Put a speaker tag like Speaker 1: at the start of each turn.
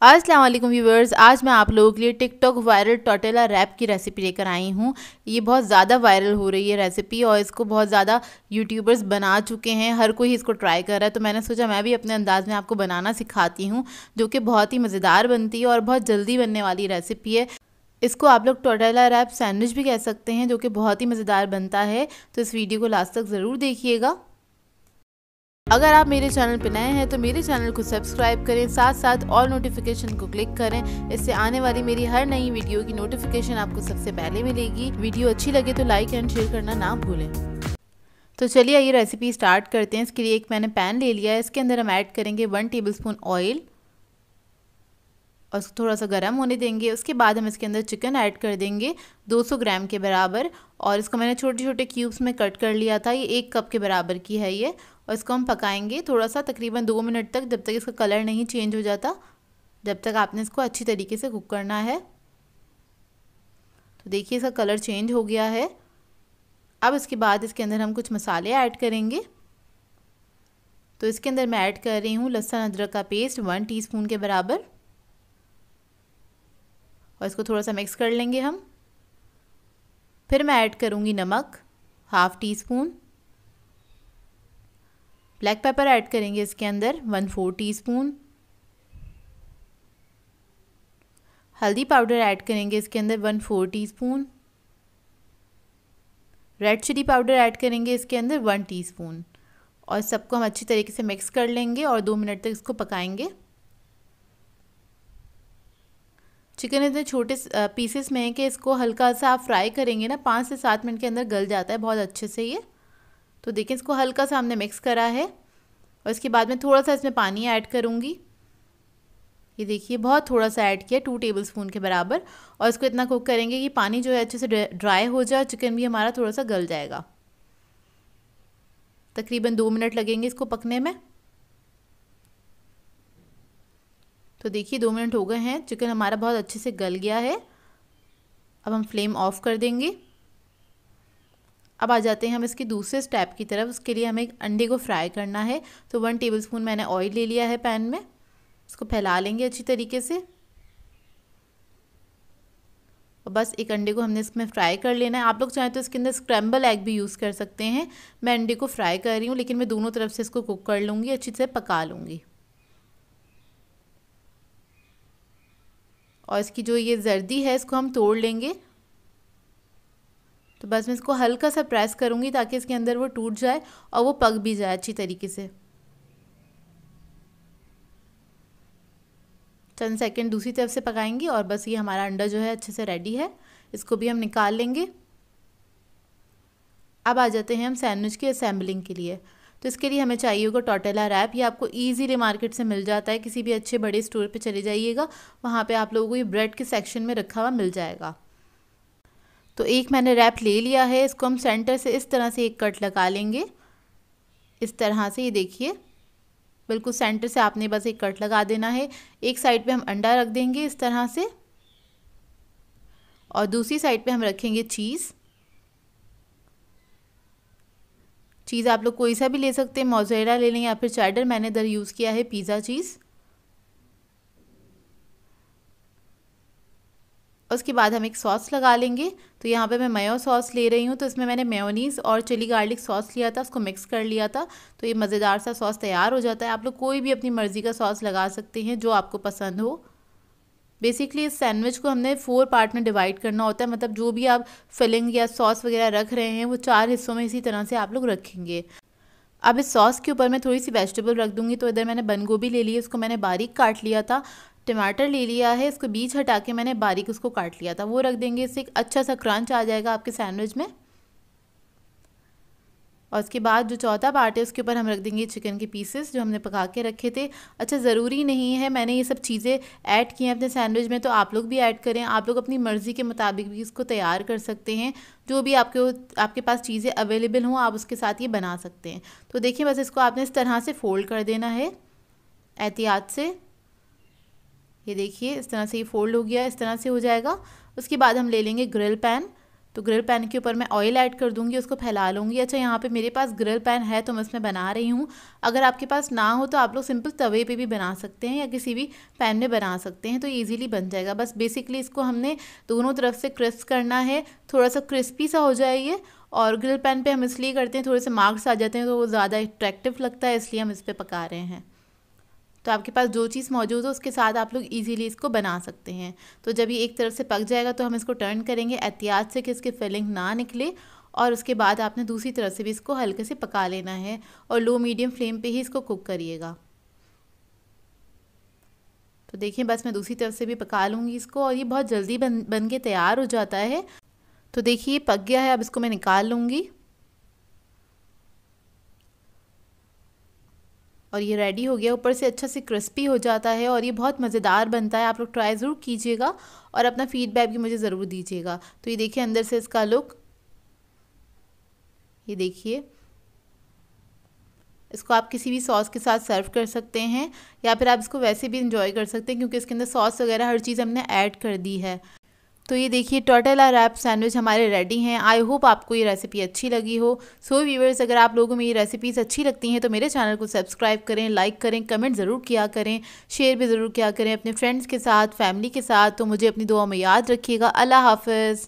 Speaker 1: अस्सलाम वालेकुम व्यूवर्स, आज मैं आप लोगों के लिए टिकटॉक वायरल टोर्टेला रैप की रेसिपी लेकर आई हूँ। ये बहुत ज़्यादा वायरल हो रही है रेसिपी और इसको बहुत ज़्यादा यूट्यूबर्स बना चुके हैं। हर कोई इसको ट्राई कर रहा है, तो मैंने सोचा मैं भी अपने अंदाज में आपको बनाना सिखाती हूँ, जो कि बहुत ही मज़ेदार बनती है और बहुत जल्दी बनने वाली रेसिपी है। इसको आप लोग टोर्टेला रैप सैंडविच भी कह सकते हैं, जो कि बहुत ही मज़ेदार बनता है। तो इस वीडियो को लास्ट तक ज़रूर देखिएगा। अगर आप मेरे चैनल पर नए हैं तो मेरे चैनल को सब्सक्राइब करें, साथ साथ ऑल नोटिफिकेशन को क्लिक करें। इससे आने वाली मेरी हर नई वीडियो की नोटिफिकेशन आपको सबसे पहले मिलेगी। वीडियो अच्छी लगे तो लाइक एंड शेयर करना ना भूलें। तो चलिए ये रेसिपी स्टार्ट करते हैं। इसके लिए एक मैंने पैन ले लिया है। इसके अंदर हम ऐड करेंगे 1 टेबलस्पून ऑयल और उसको थोड़ा सा गर्म होने देंगे। उसके बाद हम इसके अंदर चिकन ऐड कर देंगे 200 ग्राम के बराबर, और इसको मैंने छोटे छोटे क्यूब्स में कट कर लिया था। ये 1 कप के बराबर की है ये, और इसको हम पकाएंगे थोड़ा सा, तकरीबन 2 मिनट तक, जब तक इसका कलर नहीं चेंज हो जाता। जब तक आपने इसको अच्छी तरीके से कुक करना है। तो देखिए इसका कलर चेंज हो गया है। अब इसके बाद इसके अंदर हम कुछ मसाले ऐड करेंगे। तो इसके अंदर मैं ऐड कर रही हूँ लहसुन अदरक का पेस्ट 1 टीस्पून के बराबर, और इसको थोड़ा सा मिक्स कर लेंगे हम। फिर मैं ऐड करूँगी नमक 1/2 टीस्पून, ब्लैक पेपर ऐड करेंगे इसके अंदर 1/4 टीस्पून, हल्दी पाउडर ऐड करेंगे इसके अंदर 1/4 teaspoon, red chilli powder add करेंगे इसके अंदर 1 टीस्पून, और सबको हम अच्छी तरीके से मिक्स कर लेंगे और 2 मिनट तक इसको पकाएंगे। चिकन इतने छोटे पीसेस में है कि इसको हल्का सा आप फ्राई करेंगे ना, 5 से 7 मिनट के अंदर गल जाता है बहुत अच्छे से ये। तो देखिए इसको हल्का सा हमने मिक्स करा है, और इसके बाद में थोड़ा सा इसमें पानी ऐड करूँगी। ये देखिए बहुत थोड़ा सा ऐड किया 2 टेबलस्पून के बराबर, और इसको इतना कुक करेंगे कि पानी जो है अच्छे से ड्राई हो जाए और चिकन भी हमारा थोड़ा सा गल जाएगा। तकरीबन 2 मिनट लगेंगे इसको पकने में। तो देखिए 2 मिनट हो गए हैं, चिकन हमारा बहुत अच्छे से गल गया है। अब हम फ्लेम ऑफ कर देंगे। अब आ जाते हैं हम इसके दूसरे स्टेप की तरफ। उसके लिए हमें एक अंडे को फ्राई करना है। तो 1 टेबलस्पून मैंने ऑयल ले लिया है पैन में। इसको फैला लेंगे अच्छी तरीके से, और बस एक अंडे को हमने इसमें फ्राई कर लेना है। आप लोग चाहें तो इसके अंदर स्क्रैम्बल एग भी यूज़ कर सकते हैं। मैं अंडे को फ्राई कर रही हूँ, लेकिन मैं दोनों तरफ से इसको कुक कर लूँगी, अच्छी से पका लूँगी। और इसकी जो ये जर्दी है इसको हम तोड़ लेंगे। तो बस मैं इसको हल्का सा प्रेस करूँगी ताकि इसके अंदर वो टूट जाए और वो पक भी जाए अच्छी तरीके से। चंद सेकंड दूसरी तरफ से पकाएंगे, और बस ये हमारा अंडा जो है अच्छे से रेडी है। इसको भी हम निकाल लेंगे। अब आ जाते हैं हम सैंडविच की असेंबलिंग के लिए। तो इसके लिए हमें चाहिए होगा टोर्टेला रैप। ये आपको ईजीली मार्केट से मिल जाता है, किसी भी अच्छे बड़े स्टोर पे चले जाइएगा, वहाँ पे आप लोगों को ये ब्रेड के सेक्शन में रखा हुआ मिल जाएगा। तो एक मैंने रैप ले लिया है। इसको हम सेंटर से इस तरह से एक कट लगा लेंगे, इस तरह से। ये देखिए बिल्कुल सेंटर से आपने बस एक कट लगा देना है। एक साइड पे हम अंडा रख देंगे इस तरह से, और दूसरी साइड पे हम रखेंगे चीज़। चीज़ आप लोग कोई सा भी ले सकते हैं, मोज़रेला ले लें या फिर चेडर। मैंने इधर यूज़ किया है पिज़्ज़ा चीज़। उसके बाद हम एक सॉस लगा लेंगे। तो यहाँ पे मैं मेयो सॉस ले रही हूँ। तो इसमें मैंने मेयोनीज़ और चिली गार्लिक सॉस लिया था, उसको मिक्स कर लिया था। तो ये मज़ेदार सा सॉस तैयार हो जाता है। आप लोग कोई भी अपनी मर्ज़ी का सॉस लगा सकते हैं जो आपको पसंद हो। बेसिकली इस सैंडविच को हमने 4 पार्ट में डिवाइड करना होता है, मतलब जो भी आप फिलिंग या सॉस वगैरह रख रहे हैं वो 4 हिस्सों में इसी तरह से आप लोग रखेंगे। अब इस सॉस के ऊपर मैं थोड़ी सी वेजिटेबल रख दूंगी। तो इधर मैंने बंद गोभी ले ली है, इसको मैंने बारीक काट लिया था। टमाटर ले लिया है, इसको बीज हटा के मैंने बारीक उसको काट लिया था, वो रख देंगे। इससे एक अच्छा सा क्रंच आ जाएगा आपके सैंडविच में। और उसके बाद जो चौथा पार्ट है उसके ऊपर हम रख देंगे चिकन के पीसेस जो हमने पका के रखे थे। अच्छा, ज़रूरी नहीं है मैंने ये सब चीज़ें ऐड की हैं अपने सैंडविच में, तो आप लोग भी ऐड करें। आप लोग अपनी मर्ज़ी के मुताबिक भी इसको तैयार कर सकते हैं। जो भी आपके पास चीज़ें अवेलेबल हों आप उसके साथ ये बना सकते हैं। तो देखिए बस इसको आपने इस तरह से फ़ोल्ड कर देना है एहतियात से। ये देखिए इस तरह से ये फ़ोल्ड हो गया, इस तरह से हो जाएगा। उसके बाद हम ले लेंगे ग्रिल पैन। तो ग्रिल पैन के ऊपर मैं ऑयल ऐड कर दूंगी, उसको फैला लूँगी। अच्छा, यहाँ पे मेरे पास ग्रिल पैन है तो मैं उसमें बना रही हूँ। अगर आपके पास ना हो तो आप लोग सिंपल तवे पे भी बना सकते हैं या किसी भी पैन में बना सकते हैं, तो ईजिली बन जाएगा। बस बेसिकली इसको हमने दोनों तरफ से क्रिस्प करना है, थोड़ा सा क्रिस्पी सा हो जाए ये। और ग्रिल पैन पे हम इसलिए करते हैं, थोड़े से मार्क्स आ जाते हैं तो वो ज़्यादा अट्रैक्टिव लगता है, इसलिए हम इस पर पका रहे हैं। तो आपके पास जो चीज़ मौजूद हो उसके साथ आप लोग इजीली इसको बना सकते हैं। तो जब ये एक तरफ से पक जाएगा तो हम इसको टर्न करेंगे एहतियात से कि इसकी फिलिंग ना निकले, और उसके बाद आपने दूसरी तरफ से भी इसको हल्के से पका लेना है और लो मीडियम फ्लेम पे ही इसको कुक करिएगा। तो देखिए बस मैं दूसरी तरफ से भी पका लूँगी इसको, और ये बहुत जल्दी बन के तैयार हो जाता है। तो देखिए पक गया है, अब इसको मैं निकाल लूँगी और ये रेडी हो गया। ऊपर से अच्छा से क्रिस्पी हो जाता है और ये बहुत मज़ेदार बनता है। आप लोग ट्राई ज़रूर कीजिएगा और अपना फीडबैक भी मुझे ज़रूर दीजिएगा। तो ये देखिए अंदर से इसका लुक, ये देखिए। इसको आप किसी भी सॉस के साथ सर्व कर सकते हैं या फिर आप इसको वैसे भी इंजॉय कर सकते हैं, क्योंकि इसके अंदर सॉस वगैरह हर चीज़ हमने ऐड कर दी है। तो ये देखिए टोर्टेला रैप सैंडविच हमारे रेडी हैं। आई होप आपको ये रेसिपी अच्छी लगी हो। सो व्यूअर्स, अगर आप लोगों में ये रेसिपीज़ अच्छी लगती हैं तो मेरे चैनल को सब्सक्राइब करें, लाइक करें, कमेंट ज़रूर किया करें, शेयर भी ज़रूर किया करें अपने फ्रेंड्स के साथ, फैमिली के साथ। तो मुझे अपनी दुआ में याद रखिएगा। अल्लाह हाफ़िज़।